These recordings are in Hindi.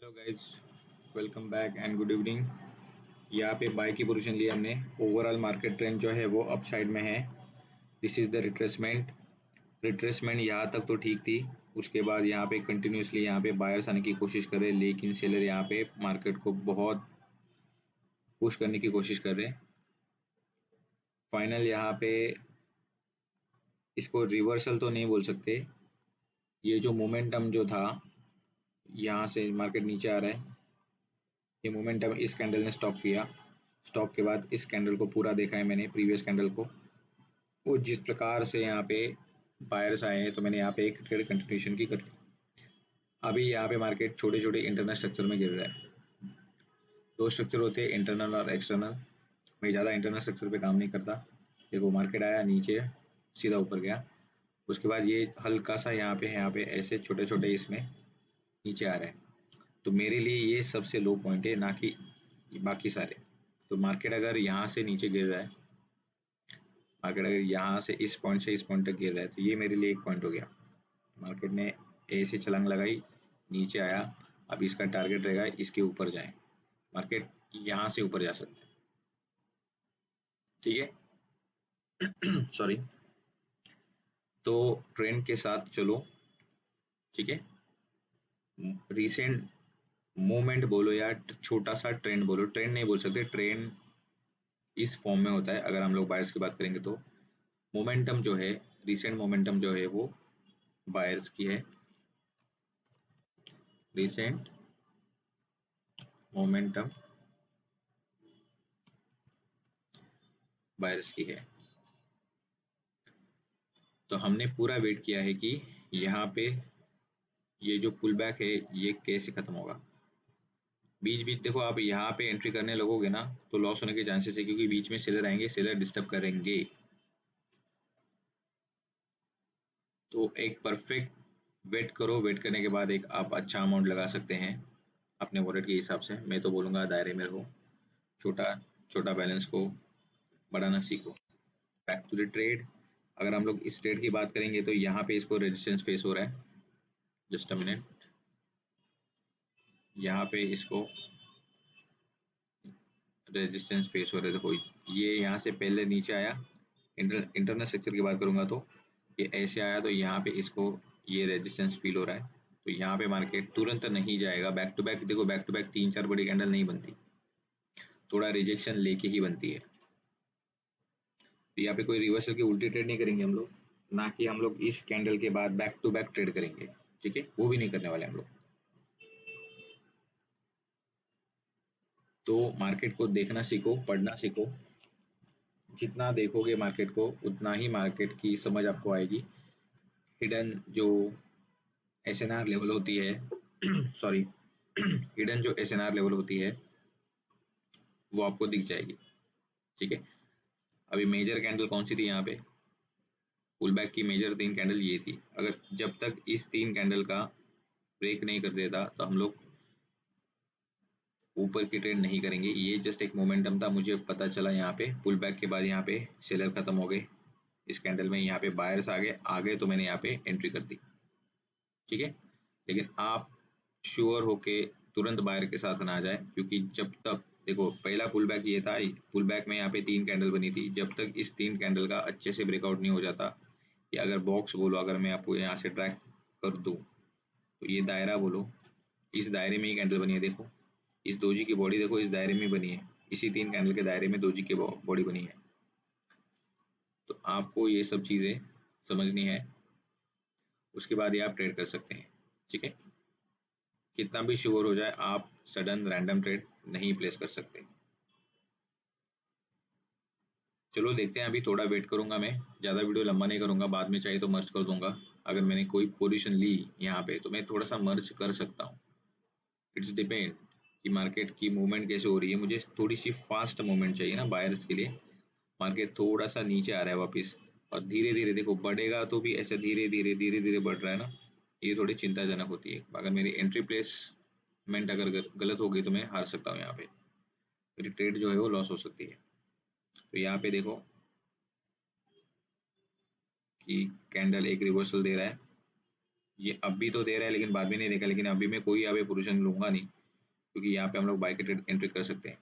Hello guys, welcome back and good evening. यहाँ पे बाय की पोजीशन ली हमने। ओवरऑल मार्केट ट्रेंड जो है वो अप साइड में है। This is the retracement. Retracement यहाँ तक तो ठीक थी। उसके बाद यहाँ पे कंटिन्यूसली यहाँ पे बायर्स आने की कोशिश कर रहे हैं, लेकिन सेलर यहाँ पे मार्केट को बहुत पुश करने की कोशिश कर रहे हैं। फाइनल यहाँ पे इसको रिवर्सल तो नहीं बोल सकते। ये जो मोमेंटम जो था, यहाँ से मार्केट नीचे आ रहा है। ये मोमेंटम इस कैंडल ने स्टॉप किया। स्टॉप के बाद इस कैंडल को पूरा देखा है मैंने, प्रीवियस कैंडल को। वो जिस प्रकार से यहाँ पे बायर्स आए हैं, तो मैंने यहाँ पे एक ट्रेड कंटिन्यूशन की कर ली। अभी यहाँ पे मार्केट छोटे छोटे इंटरनल स्ट्रक्चर में गिर रहा है। दो स्ट्रक्चर होते हैं, इंटरनल और एक्सटर्नल। मैं ज़्यादा इंटरनल स्ट्रक्चर पे काम नहीं करता। देखो मार्केट आया नीचे, सीधा ऊपर गया। उसके बाद ये हल्का सा यहाँ पे ऐसे छोटे छोटे इसमें नीचे आ रहा है। तो मेरे लिए ये सबसे लो पॉइंट है, ना कि बाकी सारे। तो मार्केट अगर यहाँ से नीचे गिर रहा है, मार्केट अगर यहाँ से इस पॉइंट से इस पॉइंट तक गिर रहा है, तो ये मेरे लिए एक पॉइंट हो गया। मार्केट ने ऐसे छलांग लगाई, नीचे आया। अब इसका टारगेट रहेगा इसके ऊपर जाए। मार्केट यहाँ से ऊपर जा सकता है, ठीक है। सॉरी। तो ट्रेंड के साथ चलो, ठीक है। रीसेंट मूवमेंट बोलो या छोटा सा ट्रेंड बोलो, ट्रेंड नहीं बोल सकते। ट्रेंड इस फॉर्म में होता है अगर हम लोग बायर्स की बात करेंगे तो। मोमेंटम जो है, रिसेंट मोमेंटम जो है वो बायर्स की है। रिसेंट मोमेंटम बायर्स की है। तो हमने पूरा वेट किया है कि यहाँ पे ये जो पुल बैक है ये कैसे खत्म होगा। बीच बीच देखो, आप यहाँ पे एंट्री करने लगोगे ना तो लॉस होने के चांसेस है, क्योंकि बीच में सेलर आएंगे, सेलर डिस्टर्ब करेंगे। तो एक परफेक्ट वेट करो। वेट करने के बाद एक आप अच्छा अमाउंट लगा सकते हैं अपने वॉलेट के हिसाब से। मैं तो बोलूँगा दायरे में रहो, छोटा छोटा बैलेंस को बढ़ाना सीखो। Back to the trade. अगर हम लोग इस ट्रेड की बात करेंगे तो यहाँ पे इसको रेजिस्टेंस फेस हो रहा है। Just a minute. यहाँ पे इसको रेजिस्टेंस फेस हो रहा है। देखो ये यहाँ से पहले नीचे आया। इंटरनल स्ट्रक्चर की बात करूंगा तो ये ऐसे आया, तो यहाँ पे इसको ये रेजिस्टेंस फील हो रहा है। तो यहाँ पे मार्केट तुरंत नहीं जाएगा। बैक टू बैक देखो, बैक टू बैक तीन चार बड़ी कैंडल नहीं बनती, थोड़ा रिजेक्शन लेके ही बनती है। तो यहाँ पे कोई रिवर्सल की उल्टी ट्रेड नहीं करेंगे हम लोग, ना कि हम लोग इस कैंडल के बाद बैक टू बैक ट्रेड करेंगे, ठीक है, वो भी नहीं करने वाले हम लोग। तो मार्केट को देखना सीखो, पढ़ना सीखो। जितना देखोगे मार्केट को, उतना ही मार्केट की समझ आपको आएगी। हिडन जो एसएनआर लेवल होती है सॉरी, हिडन जो एसएनआर लेवल होती है वो आपको दिख जाएगी, ठीक है। अभी मेजर कैंडल कौन सी थी यहाँ पे? पुल बैक की मेजर तीन कैंडल ये थी। अगर जब तक इस तीन कैंडल का ब्रेक नहीं कर देता तो हम लोग ऊपर की ट्रेड नहीं करेंगे। ये जस्ट एक मोमेंटम था, मुझे पता चला यहाँ पे पुल बैक के बाद यहाँ पे सेलर खत्म हो गए इस कैंडल में, यहाँ पे बायर्स आ गए, तो मैंने यहाँ पे एंट्री कर दी, ठीक है। लेकिन आप श्योर होके तुरंत बायर के साथ ना जाए, क्योंकि जब तक देखो पहला पुल बैक ये था, पुल बैक में यहाँ पे तीन कैंडल बनी थी। जब तक इस तीन कैंडल का अच्छे से ब्रेकआउट नहीं हो जाता, या अगर बॉक्स बोलो, अगर मैं आपको यहाँ से ट्रैक कर दूं तो ये दायरा बोलो, इस दायरे में ही कैंडल बनी है। देखो इस दोजी की बॉडी देखो, इस दायरे में बनी है, इसी तीन कैंडल के दायरे में दोजी की बॉडी बनी है। तो आपको ये सब चीजें समझनी है, उसके बाद ही आप ट्रेड कर सकते हैं, ठीक है। कितना भी श्योर हो जाए, आप सडन रैंडम ट्रेड नहीं प्लेस कर सकते। चलो देखते हैं, अभी थोड़ा वेट करूंगा। मैं ज़्यादा वीडियो लंबा नहीं करूंगा, बाद में चाहिए तो मर्ज कर दूंगा। अगर मैंने कोई पोजीशन ली यहाँ पे तो मैं थोड़ा सा मर्ज कर सकता हूँ। इट्स डिपेंड कि मार्केट की मूवमेंट कैसे हो रही है। मुझे थोड़ी सी फास्ट मूवमेंट चाहिए ना बायर्स के लिए। मार्केट थोड़ा सा नीचे आ रहा है वापस, और धीरे धीरे देखो बढ़ेगा तो भी ऐसे धीरे धीरे धीरे धीरे बढ़ रहा है ना, ये थोड़ी चिंताजनक होती है। अगर मेरी एंट्री प्लेसमेंट अगर गलत हो गई तो मैं हार सकता हूँ, यहाँ पे मेरी ट्रेड जो है वो लॉस हो सकती है। तो यहाँ पे देखो कि कैंडल एक रिवर्सल दे रहा है, ये अभी तो दे रहा है लेकिन बाद में नहीं देगा, लेकिन अभी मैं कोई यहाँ पे पोजीशन लूंगा नहीं, क्योंकि यहाँ पे हम लोग बाइक एंट्री कर सकते हैं।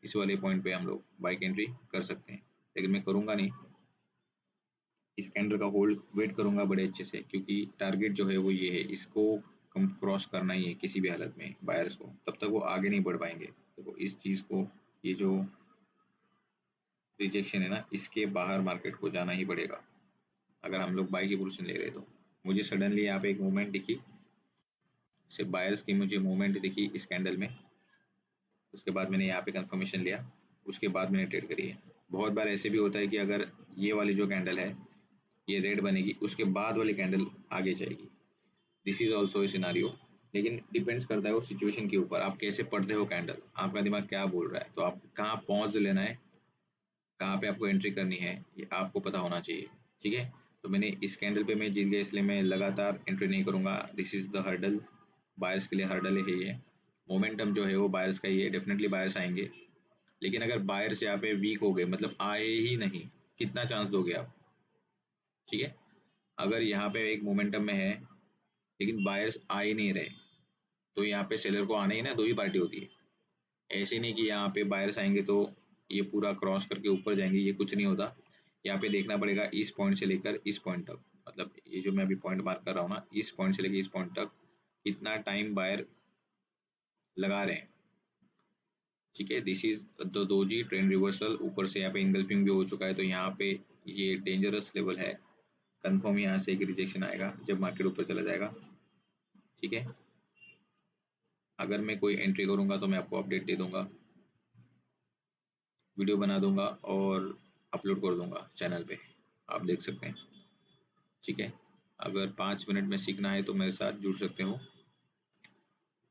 इस वाले पॉइंट पे हम लोग बाइक एंट्री कर सकते हैं, लेकिन मैं करूंगा नहीं। इस कैंडल का होल्ड वेट करूंगा बड़े अच्छे से, क्योंकि टारगेट जो है वो ये है, इसको कम क्रॉस करना ही है किसी भी हालत में बायर्स को, तब तक वो आगे नहीं बढ़ पाएंगे। तो इस चीज को, ये जो रिजेक्शन है ना, इसके बाहर मार्केट को जाना ही पड़ेगा अगर हम लोग बाई की पोजीशन ले रहे तो। मुझे सडनली यहाँ पे एक मूवमेंट दिखी, सिर्फ बायर्स की मुझे मूवमेंट दिखी इस कैंडल में। उसके बाद मैंने यहाँ पे कंफर्मेशन लिया, उसके बाद मैंने ट्रेड करी है। बहुत बार ऐसे भी होता है कि अगर ये वाली जो कैंडल है ये रेड बनेगी, उसके बाद वाली कैंडल आगे जाएगी। This is also a scenario. लेकिन डिपेंड्स करता है वो सिचुएशन के ऊपर, आप कैसे पढ़ते हो कैंडल, आपका दिमाग क्या बोल रहा है। तो आप कहाँ पॉज लेना है, कहाँ पे आपको एंट्री करनी है, ये आपको पता होना चाहिए। ठीक है, तो मैंने इस कैंडल पे मैं जीत गया, इसलिए मैं लगातार एंट्री नहीं करूंगा। This is the hurdle, buyers के लिए हर्डल है ये। मोमेंटम जो है वो बायर्स का ही है, डेफिनेटली बायर्स आएंगे। लेकिन अगर बायर्स यहाँ पे वीक हो गए, मतलब आए ही नहीं, कितना चांस दोगे आप? ठीक है, अगर यहाँ पे एक मोमेंटम में है लेकिन बायर्स आ ही नहीं रहे, तो यहाँ पे सेलर को आना ही ना, दो ही पार्टी होती है। ऐसे नहीं कि यहाँ पे बायर्स आएंगे तो ये पूरा क्रॉस करके ऊपर जाएंगे, ये कुछ नहीं होता। यहाँ पे देखना पड़ेगा इस पॉइंट से लेकर इस पॉइंट तक, मतलब ये जो मैं अभी पॉइंट मार्क कर रहा हूँ ना, इस पॉइंट से लेकर इस पॉइंट तक कितना टाइम बायर लगा रहे हैं। ठीक है, this is the doji trend reversal. ऊपर से यहाँ पे इंगल्फिंग भी हो चुका है, तो यहाँ पे ये डेंजरस लेवल है। कंफर्म यहाँ से एक रिजेक्शन आएगा जब मार्केट ऊपर चला जाएगा। ठीक है, अगर मैं कोई एंट्री करूंगा तो मैं आपको अपडेट दे दूंगा, वीडियो बना दूंगा और अपलोड कर दूंगा चैनल पे, आप देख सकते हैं। ठीक है, अगर 5 मिनट में सीखना है तो मेरे साथ जुड़ सकते हो।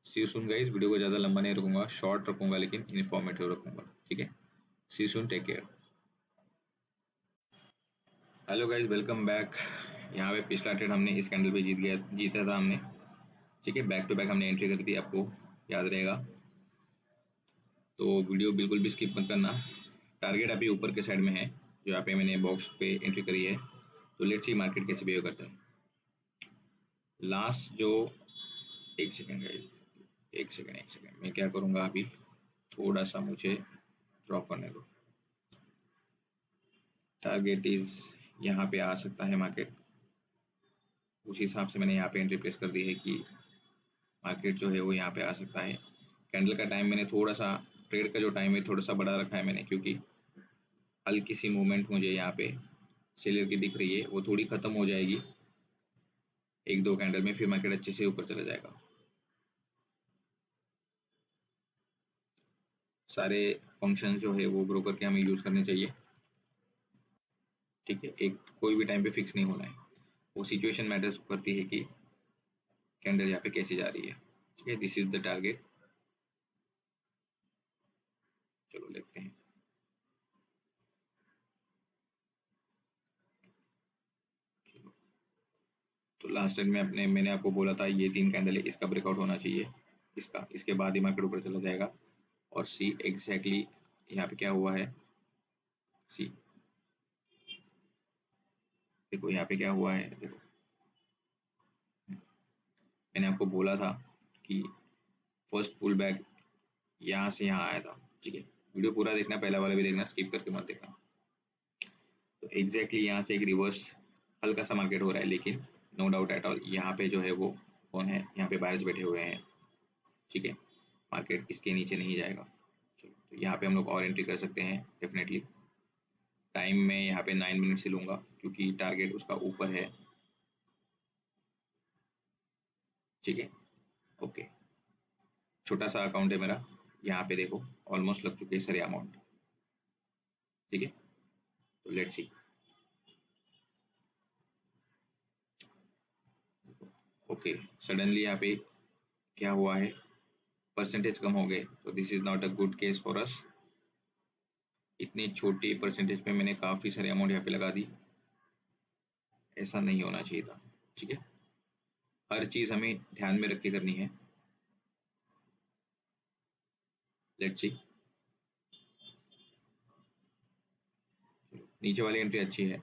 सी यू सून गाइस, वीडियो को ज़्यादा लंबा नहीं रखूंगा, शॉर्ट रखूंगा लेकिन इन्फॉर्मेटिव रखूंगा। ठीक है, see you soon, take care. Hello guys, welcome back. यहाँ पे पिछला ट्रेड हमने इस कैंडल पे जीता था हमने। ठीक है, बैक टू बैक हमने एंट्री करी थी, आपको याद रहेगा। तो वीडियो बिल्कुल भी स्किप मत करना। टारगेट अभी ऊपर के साइड में है, जो यहाँ पे मैंने बॉक्स पे एंट्री करी है। तो लेट्स सी मार्केट कैसे बिहेव करता है। लास्ट जो, एक सेकेंड गाइस, एक सेकेंड मैं क्या करूँगा अभी, थोड़ा सा मुझे ड्रॉ करने दो। टारगेट इज यहाँ पे आ सकता है मार्केट, उस हिसाब से मैंने यहाँ पे एंट्री प्लेस कर दी है कि मार्केट जो है वो यहाँ पे आ सकता है। कैंडल का टाइम मैंने थोड़ा सा, ट्रेड का जो टाइम है थोड़ा सा बढ़ा रखा है मैंने, क्योंकि हल्की सी मूवमेंट मुझे यहाँ पे सेलर की दिख रही है, वो थोड़ी खत्म हो जाएगी एक दो कैंडल में, फिर मार्केट अच्छे से ऊपर चला जाएगा। सारे फंक्शन जो है वो ब्रोकर के हमें यूज करने चाहिए। ठीक है, एक कोई भी टाइम पे फिक्स नहीं होना है, वो सिचुएशन मैटर्स करती है कि कैंडल यहाँ पे कैसे जा रही है। ठीक है, दिस इज द टारगेट। चलो देखते हैं। चलो, तो लास्ट टाइम में मैंने आपको बोला था ये 3 कैंडल है, इसका ब्रेकआउट होना चाहिए, इसका, इसके बाद ही मार्केट ऊपर चला जाएगा। और सी एग्जैक्टली यहाँ पे क्या हुआ है। सी, देखो यहाँ पे क्या हुआ है, देखो मैंने आपको बोला था कि फर्स्ट पुल बैक यहाँ से यहाँ आया था। ठीक है, वीडियो पूरा देखना, पहला वाला भी देखना, स्किप करके मत देखना। तो एग्जैक्टली यहाँ से एक रिवर्स हल्का सा मार्केट हो रहा है, लेकिन नो डाउट एट ऑल यहाँ पे जो है वो कौन है, यहाँ पे बायर्स बैठे हुए हैं। ठीक है, मार्केट इसके नीचे नहीं जाएगा। चलो, तो यहाँ पे हम लोग और एंट्री कर सकते हैं डेफिनेटली। टाइम में यहाँ पे 9 मिनट से लूंगा, क्योंकि टारगेट उसका ऊपर है। ठीक है, ओके, छोटा सा अकाउंट है मेरा, यहाँ पे देखो ऑलमोस्ट लग चुके हैं सारे अमाउंट। ठीक है, तो लेट्स सी। ओके, सडनली यहाँ पे क्या हुआ है, परसेंटेज कम हो गए, तो this is not a good case for us. इतनी छोटी परसेंटेज पे मैंने काफी सारे अमाउंट यहाँ पे लगा दी, ऐसा नहीं होना चाहिए था। ठीक है, हर चीज हमें ध्यान में रख के करनी है। लेट्स सी, नीचे वाली एंट्री अच्छी है,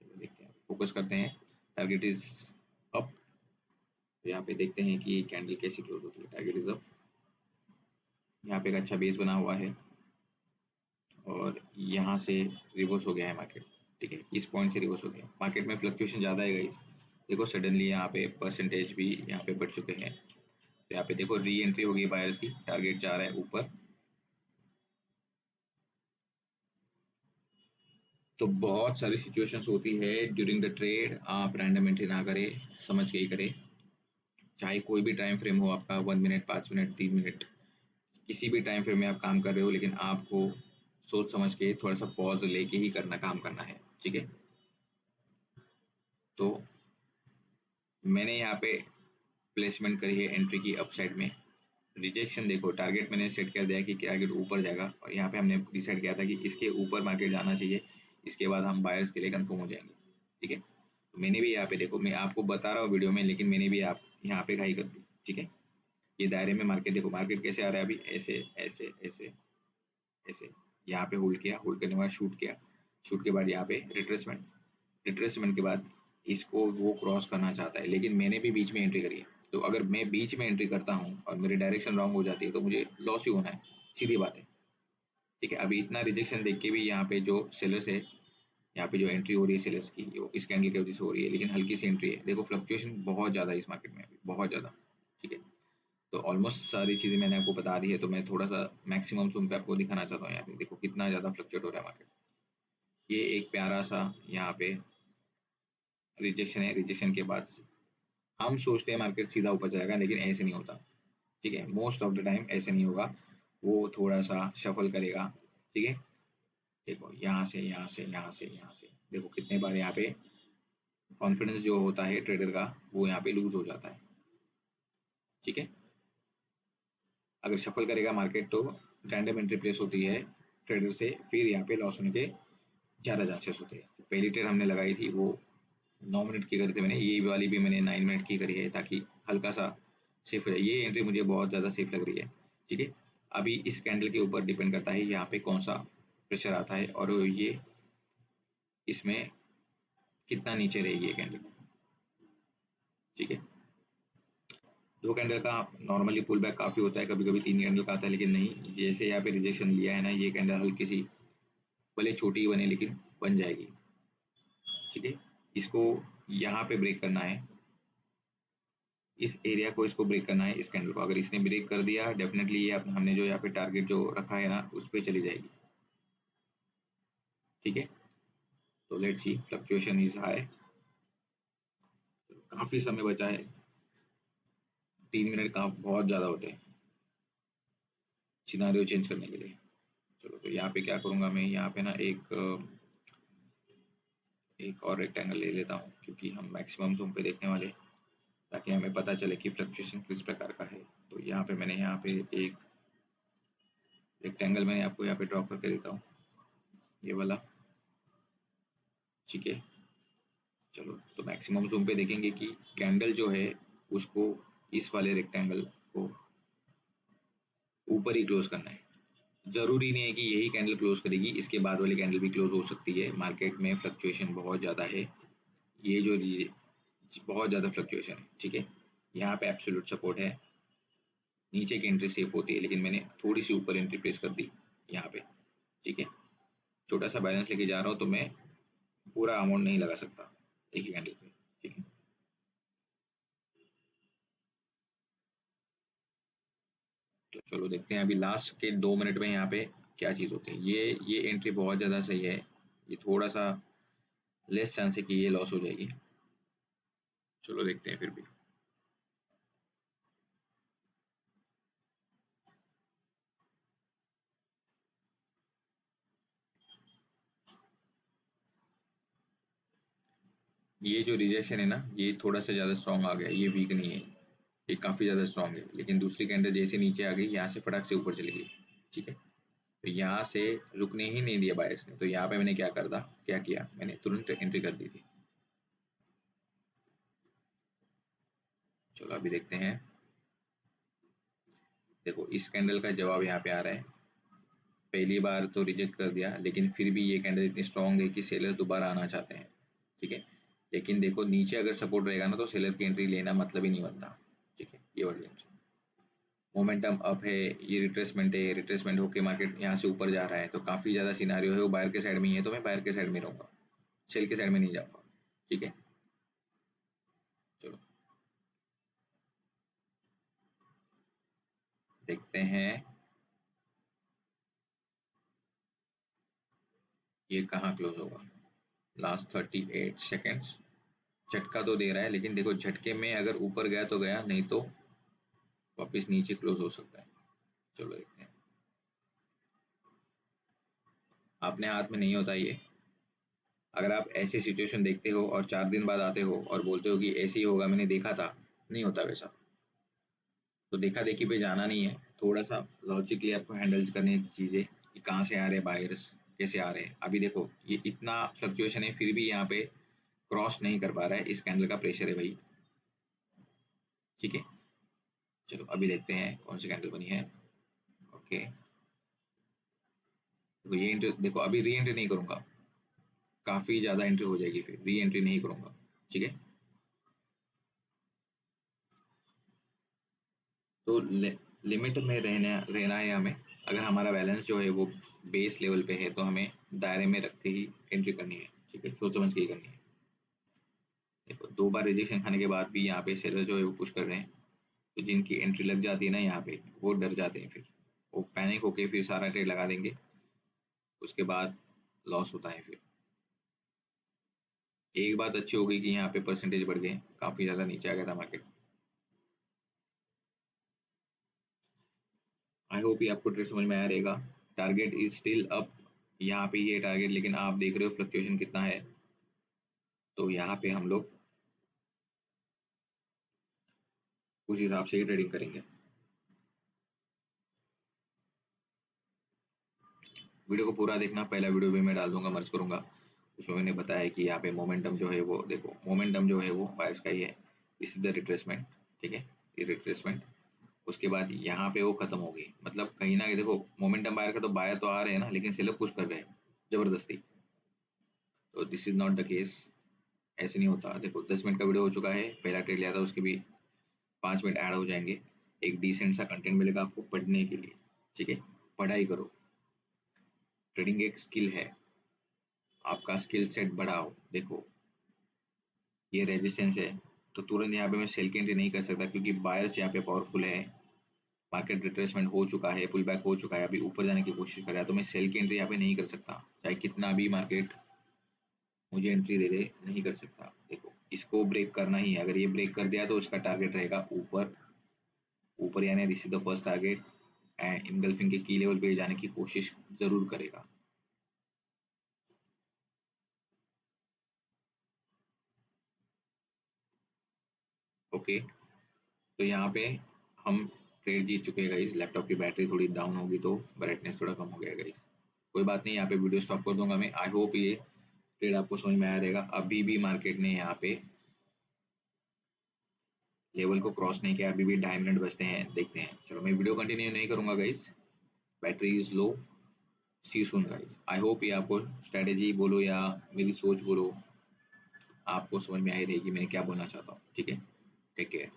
चलो देखते हैं, फोकस करते हैं। टारगेट इज तो यहाँ पे देखते हैं कि कैंडल कैसी क्लोज होती है। टारगेट रिजर्व यहाँ पे एक अच्छा बेस बना हुआ है और यहाँ से रिवर्स हो गया है मार्केट। ठीक है, इस पॉइंट से रिवर्स हो गया। मार्केट में फ्लक्चुएशन ज़्यादा है गाइस। देखो सडनली यहाँ पे परसेंटेज भी यहाँ पे बढ़ चुके हैं। तो यहाँ पे देखो री एंट्री होगी बायर्स की, टारगेट जा रहा है ऊपर। तो बहुत सारी सिचुएशंस होती है ड्यूरिंग द ट्रेड, आप रैंडम एंट्री ना करें, समझ के ही करें। चाहे कोई भी टाइम फ्रेम हो आपका, 1 मिनट, 5 मिनट, 3 मिनट, किसी भी टाइम फ्रेम में आप काम कर रहे हो, लेकिन आपको सोच समझ के थोड़ा सा पॉज लेके ही काम करना है। ठीक है, तो मैंने यहाँ पे प्लेसमेंट करी है एंट्री की अपसाइड में। रिजेक्शन देखो, टारगेट मैंने सेट कर दिया कि टारगेट ऊपर जाएगा और यहाँ पे हमने डिसाइड किया था कि इसके ऊपर मार्केट जाना चाहिए, इसके बाद हम बायर्स के लिए कंफर्म हो जाएंगे। ठीक है, तो मैंने भी यहाँ पे देखो, मैं आपको बता रहा हूँ वीडियो में, लेकिन मैंने भी आप यहाँ पे खाई कर दी। ठीक है, ये दायरे में मार्केट देखो, मार्केट कैसे आ रहा है अभी, ऐसे ऐसे ऐसे ऐसे। यहाँ पे होल्ड किया, होल्ड करने के बाद शूट किया, शूट के बाद यहाँ पे रिट्रेसमेंट, रिट्रेसमेंट के बाद इसको वो क्रॉस करना चाहता है, लेकिन मैंने भी बीच में एंट्री करी है। तो अगर मैं बीच में एंट्री करता हूँ और मेरी डायरेक्शन रॉन्ग हो जाती है तो मुझे लॉस ही होना है, सीधी बात है। ठीक है, अभी इतना रिजेक्शन देख के भी यहाँ पे जो सेलर्स है, यहाँ पे जो एंट्री हो रही है सेलर्स की, वो इस कैंडल की वजह से हो रही है, लेकिन हल्की सी एंट्री है। देखो फ्लक्चुएशन बहुत ज़्यादा है इस मार्केट में अभी, बहुत ज़्यादा। ठीक है, तो ऑलमोस्ट सारी चीज़ें मैंने आपको बता दी है, तो मैं थोड़ा सा मैक्सिमम जूम पे आपको दिखाना चाहता हूँ। यहाँ पे देखो कितना ज़्यादा फ्लक्चुएट हो रहा है मार्केट। ये एक प्यारा सा यहाँ पे रिजेक्शन है। रिजेक्शन के बाद हम सोचते हैं मार्केट सीधा ऊपर जाएगा, लेकिन ऐसे नहीं होता। ठीक है, मोस्ट ऑफ द टाइम ऐसे नहीं होगा, वो थोड़ा सा शफल करेगा। ठीक है, देखो यहाँ से यहाँ से यहाँ से यहाँ से, देखो कितने बार यहाँ पे कॉन्फिडेंस जो होता है ट्रेडर का, वो यहाँ पे लूज हो जाता है। ठीक है, अगर शफल करेगा मार्केट तो रैंडम एंट्री प्लेस होती है ट्रेडर से, फिर यहाँ पे लॉस होने के ज़्यादा चांसेस होते हैं। तो पहली ट्रेड हमने लगाई थी वो 9 मिनट की करी थी मैंने, ये वाली भी मैंने 9 मिनट की करी है, ताकि हल्का सा सेफ रहे। ये एंट्री मुझे बहुत ज़्यादा सेफ लग रही है। ठीक है, अभी इस कैंडल के ऊपर डिपेंड करता है यहाँ पे कौन सा प्रेशर आता है और ये इसमें कितना नीचे रहेगी ये कैंडल। ठीक है, दो कैंडल का नॉर्मली पुल बैक काफ़ी होता है, कभी कभी 3 कैंडल का आता है, लेकिन नहीं, जैसे यहाँ पे रिजेक्शन लिया है ना, ये कैंडल हल्की सी, भले छोटी ही बने लेकिन बन जाएगी। ठीक है, इसको यहाँ पे ब्रेक करना है, इस एरिया को इसको ब्रेक करना है, इस कैंडल को। अगर इसने ब्रेक कर दिया, डेफिनेटली ये हमने जो यहाँ पे टारगेट जो रखा है ना, उस पर चली जाएगी। ठीक है, तो let's see, fluctuation is high, काफी समय बचा है, 3 मिनट का बहुत ज्यादा होते हैं सिनारियो चेंज करने के लिए। चलो, तो यहाँ पे क्या करूंगा मैं, यहाँ पे ना एक और रेक्टेंगल ले लेता हूँ, क्योंकि हम मैक्सिमम जूम पे देखने वाले, ताकि हमें पता चले कि फ्लक्चुएशन किस प्रकार का है। तो यहाँ पे मैंने यहाँ पे एक रेक्टेंगल मैंने आपको यहाँ पे ड्रॉ करके देता हूँ, ये वाला। ठीक है, चलो, तो मैक्सिमम जूम पे देखेंगे कि कैंडल जो है उसको, इस वाले रेक्टेंगल को ऊपर ही क्लोज करना है। जरूरी नहीं है कि यही कैंडल क्लोज करेगी, इसके बाद वाली कैंडल भी क्लोज हो सकती है। मार्केट में फ्लक्चुएशन बहुत ज़्यादा है, ये जो बहुत ज़्यादा फ्लक्चुएशन है। ठीक है, यहाँ पे एब्सोल्यूट सपोर्ट है, नीचे की एंट्री सेफ होती है, लेकिन मैंने थोड़ी सी ऊपर एंट्री प्लेस कर दी यहाँ पे। ठीक है, छोटा सा बैलेंस लेके जा रहा हूँ, तो मैं पूरा अमाउंट नहीं लगा सकता एक ही कैंडल पे। ठीक है, तो चलो देखते हैं अभी लास्ट के 2 मिनट में यहाँ पे क्या चीज़ होती है। ये एंट्री बहुत ज़्यादा सही है, ये थोड़ा सा लेस चांस है कि ये लॉस हो जाएगी। चलो देखते हैं फिर भी। ये जो रिजेक्शन है ना, ये थोड़ा सा ज़्यादा स्ट्रॉन्ग आ गया, ये वीक नहीं है, ये काफ़ी ज़्यादा स्ट्रॉन्ग है। लेकिन दूसरी कैंडल जैसे नीचे आ गई, यहाँ से फटाक से ऊपर चली गई। ठीक है, तो यहाँ से रुकने ही नहीं दिया बायर्स ने, तो यहाँ पे मैंने क्या किया, मैंने तुरंत एंट्री कर दी थी। चलो अभी देखते हैं, देखो इस कैंडल का जवाब यहाँ पे आ रहा है। पहली बार तो रिजेक्ट कर दिया, लेकिन फिर भी ये कैंडल इतनी स्ट्रॉन्ग है कि सेलर दोबारा आना चाहते हैं। ठीक है, लेकिन देखो नीचे अगर सपोर्ट रहेगा ना तो सेलर की एंट्री लेना मतलब ही नहीं बनता। ठीक है, ये वाली एंट्री मोमेंटम अप है, ये रिट्रेसमेंट है, रिट्रेसमेंट होके मार्केट यहाँ से ऊपर जा रहा है तो काफी ज्यादा सिनारियो है वो बायर के साइड में ही है, तो मैं बायर के साइड में रहूंगा, सेल के साइड में नहीं जाऊंगा। ठीक है, चलो देखते हैं ये कहाँ क्लोज होगा। लास्ट 38 सेकेंड्स, झटका तो दे रहा है लेकिन देखो झटके में अगर ऊपर गया तो गया, नहीं तो वापस नीचे क्लोज हो सकता है। चलो देखते हैं, अपने हाथ में नहीं होता ये। अगर आप ऐसी सिचुएशन देखते हो और 4 दिन बाद आते हो और बोलते हो कि ऐसे ही होगा मैंने देखा था, नहीं होता वैसा। तो देखा देखी पे जाना नहीं है, थोड़ा सा लॉजिकली आपको हैंडल करनी है चीजें कि कहाँ से आ रहे हैं बायर्स, कैसे आ रहे हैं। अभी देखो ये इतना फ्लक्चुएशन है फिर भी यहाँ पे क्रॉस नहीं कर पा रहा है, इस कैंडल का प्रेशर है भाई। ठीक है, चलो अभी देखते हैं कौन सी कैंडल बनी है। ओके, देखो ये एंट्री, देखो अभी री एंट्री नहीं करूंगा, काफी ज्यादा एंट्री हो जाएगी, फिर री एंट्री नहीं करूंगा। ठीक है, तो लिमिट में रहना रहना है हमें। अगर हमारा बैलेंस जो है वो बेस लेवल पे है तो हमें दायरे में रख के ही एंट्री करनी है। ठीक है, सोच समझ के ही करनी है। देखो 2 बार रिजेक्शन खाने के बाद भी यहाँ पे सेलर जो है वो पुश कर रहे हैं, तो जिनकी एंट्री लग जाती है ना यहाँ पे वो डर जाते हैं, फिर वो पैनिक होके फिर सारा ट्रेड लगा देंगे, उसके बाद लॉस होता है फिर। एक बात अच्छी हो गई कि यहाँ पे परसेंटेज बढ़ गए, काफी ज्यादा नीचे आ गया था मार्केट। आई होप ये आपको ट्रेड समझ में आया रहेगा। टारगेट इज स्टिल अप, यहाँ पे ये टारगेट, लेकिन आप देख रहे हो फ्लक्चुएशन कितना है, तो यहाँ पे हम लोग उस हिसाब से ही ट्रेडिंग करेंगे। वीडियो को पूरा देखना, पहला वीडियो भी मैं डाल दूंगा, मर्ज करूंगा, उसमें मैंने बताया कि यहाँ पे मोमेंटम जो है वो देखो, मोमेंटम जो है वो बायर्स का ही है, इस द रिट्रेसमेंट। ठीक है, ये रिट्रेसमेंट, उसके बाद यहाँ पे वो खत्म हो गई, मतलब कहीं ना कहीं देखो मोमेंटम बायर का, तो बायर तो आ रहे हैं ना लेकिन सेलर पुश कर रहे हैं जबरदस्ती। तो this is not the case, ऐसे नहीं होता। देखो 10 मिनट का वीडियो हो चुका है, पहला ट्रेड लिया था उसके भी 5 मिनट ऐड हो जाएंगे, एक डिसेंट सा कंटेंट मिलेगा आपको पढ़ने के लिए। ठीक है, पढ़ाई करो, ट्रेडिंग एक स्किल है, आपका स्किल सेट बढ़ाओ। देखो ये रेजिस्टेंस है, तो तुरंत यहाँ पे मैं सेल की एंट्री नहीं कर सकता क्योंकि बायर्स यहाँ पे पावरफुल है, मार्केट रिट्रेसमेंट हो चुका है, पुल बैक हो चुका है, अभी ऊपर जाने की कोशिश कर रहा है, तो मैं सेल की एंट्री यहाँ पे नहीं कर सकता, चाहे कितना भी मार्केट मुझे एंट्री दे दे, नहीं कर सकता। देखो इसको ब्रेक करना ही है, अगर ये ब्रेक कर दिया तो उसका टारगेट रहेगा ऊपर, ऊपर यानी this is the first target, and engulfing के की लेवल पे जाने की कोशिश जरूर करेगा। ओके, तो यहाँ पे हम ट्रेड जीत चुके हैं गाइस, लैपटॉप की बैटरी थोड़ी डाउन होगी तो ब्राइटनेस थोड़ा कम हो गया गाइस, कोई बात नहीं, यहाँ पे वीडियो स्टॉप कर दूंगा मैं। आई होप ये ट्रेड आपको समझ में आया रहेगा। अभी भी मार्केट ने यहाँ पे लेवल को क्रॉस नहीं किया, अभी भी 2.5 मिनट बचते हैं, देखते हैं। चलो मैं वीडियो कंटिन्यू नहीं करूंगा guys, battery is low, see soon guys. I hope ये आपको स्ट्रेटेजी बोलो या मेरी सोच बोलो, आपको समझ में आई रहेगी मैं क्या बोलना चाहता हूँ। ठीक है, टेक केयर।